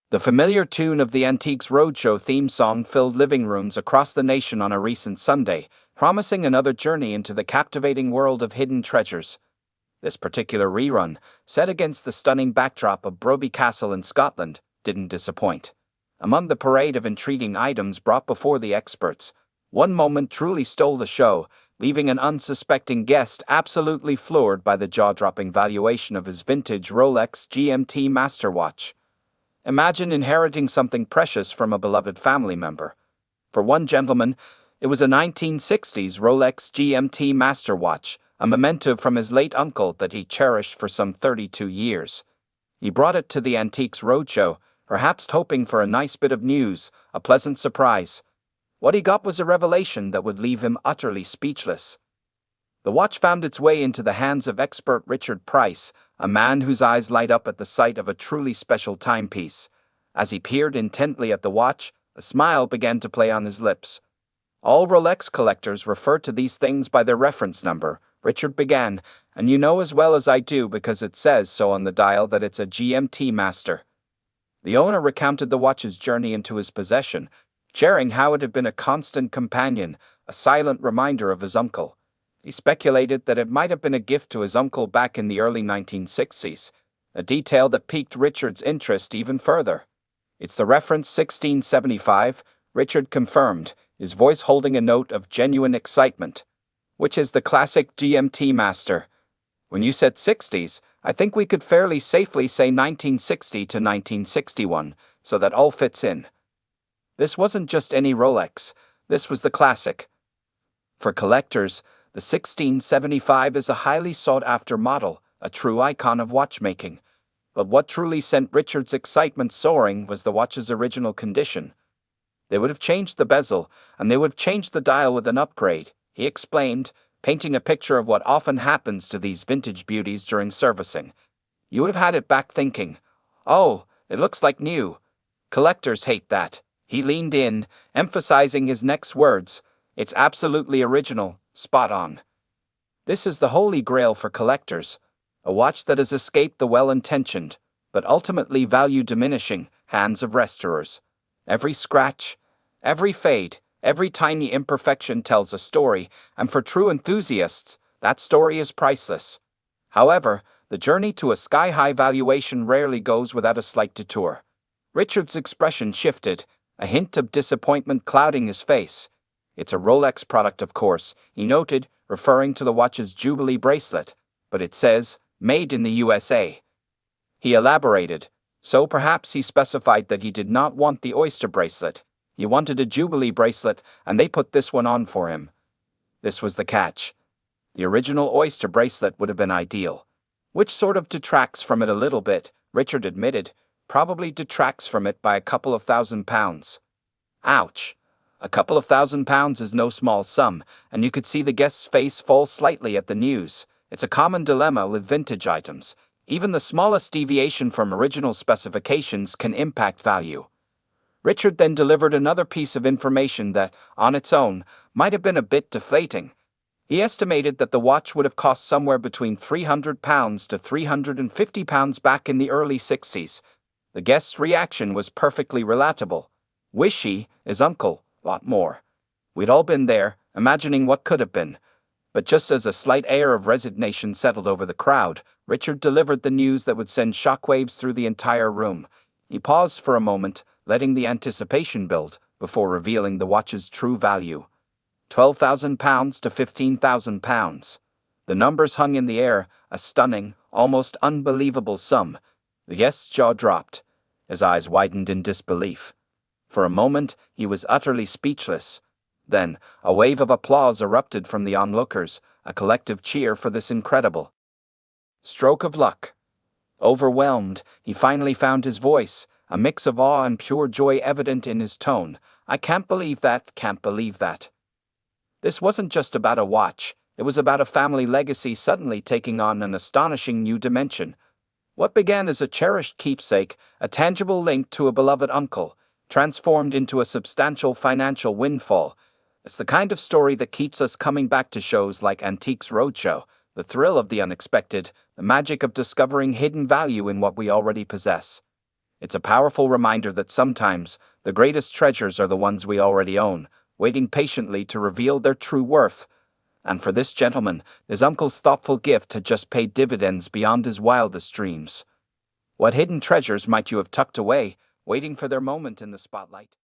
The familiar tune of the Antiques Roadshow theme song filled living rooms across the nation on a recent Sunday, promising another journey into the captivating world of hidden treasures. This particular rerun, set against the stunning backdrop of Broby Castle in Scotland, didn't disappoint. Among the parade of intriguing items brought before the experts, one moment truly stole the show, leaving an unsuspecting guest absolutely floored by the jaw-dropping valuation of his vintage Rolex GMT masterwatch. Imagine inheriting something precious from a beloved family member. For one gentleman, it was a 1960s Rolex GMT masterwatch, a memento from his late uncle that he cherished for some 32 years. He brought it to the Antiques Roadshow, perhaps hoping for a nice bit of news, a pleasant surprise. What he got was a revelation that would leave him utterly speechless. The watch found its way into the hands of expert Richard Price, a man whose eyes light up at the sight of a truly special timepiece. As he peered intently at the watch, a smile began to play on his lips. "All Rolex collectors refer to these things by their reference number," Richard began, "and you know as well as I do because it says so on the dial that it's a GMT master." The owner recounted the watch's journey into his possession, sharing how it had been a constant companion, a silent reminder of his uncle. He speculated that it might have been a gift to his uncle back in the early 1960s, a detail that piqued Richard's interest even further. "It's the reference 1675, Richard confirmed, his voice holding a note of genuine excitement. "Which is the classic GMT master. When you said 60s, I think we could fairly safely say 1960 to 1961, so that all fits in. This wasn't just any Rolex, this was the classic. For collectors, the 1675 is a highly sought-after model, a true icon of watchmaking. But what truly sent Richard's excitement soaring was the watch's original condition. They would have changed the bezel, and they would have changed the dial with an upgrade," he explained, painting a picture of what often happens to these vintage beauties during servicing. "You would have had it back thinking, 'Oh, it looks like new.' Collectors hate that." He leaned in, emphasizing his next words, "It's absolutely original, spot on. This is the holy grail for collectors, a watch that has escaped the well-intentioned, but ultimately value-diminishing, hands of restorers. Every scratch, every fade, every tiny imperfection tells a story, and for true enthusiasts, that story is priceless. However, the journey to a sky-high valuation rarely goes without a slight detour." Richard's expression shifted, a hint of disappointment clouding his face. "It's a Rolex product, of course," he noted, referring to the watch's Jubilee bracelet, "but it says, made in the USA. He elaborated, so perhaps he specified that he did not want the oyster bracelet. He wanted a Jubilee bracelet, and they put this one on for him. This was the catch. The original oyster bracelet would have been ideal. Which sort of detracts from it a little bit," Richard admitted, "probably detracts from it by a couple of £1,000s. Ouch. A couple of £1,000 is no small sum, and you could see the guest's face fall slightly at the news. It's a common dilemma with vintage items. Even the smallest deviation from original specifications can impact value." Richard then delivered another piece of information that, on its own, might have been a bit deflating. He estimated that the watch would have cost somewhere between £300 to £350 back in the early 60s. The guest's reaction was perfectly relatable. "Wish he, his uncle, lot more. We'd all been there, imagining what could have been." But just as a slight air of resignation settled over the crowd, Richard delivered the news that would send shockwaves through the entire room. He paused for a moment, letting the anticipation build, before revealing the watch's true value. £12,000 to £15,000. The numbers hung in the air, a stunning, almost unbelievable sum. The guest's jaw dropped. His eyes widened in disbelief. For a moment, he was utterly speechless. Then, a wave of applause erupted from the onlookers, a collective cheer for this incredible stroke of luck. Overwhelmed, he finally found his voice, a mix of awe and pure joy evident in his tone. "I can't believe that, can't believe that." This wasn't just about a watch, it was about a family legacy suddenly taking on an astonishing new dimension. What began as a cherished keepsake, a tangible link to a beloved uncle, transformed into a substantial financial windfall. It's the kind of story that keeps us coming back to shows like Antiques Roadshow, the thrill of the unexpected, the magic of discovering hidden value in what we already possess. It's a powerful reminder that sometimes the greatest treasures are the ones we already own, waiting patiently to reveal their true worth. And for this gentleman, his uncle's thoughtful gift had just paid dividends beyond his wildest dreams. What hidden treasures might you have tucked away, waiting for their moment in the spotlight?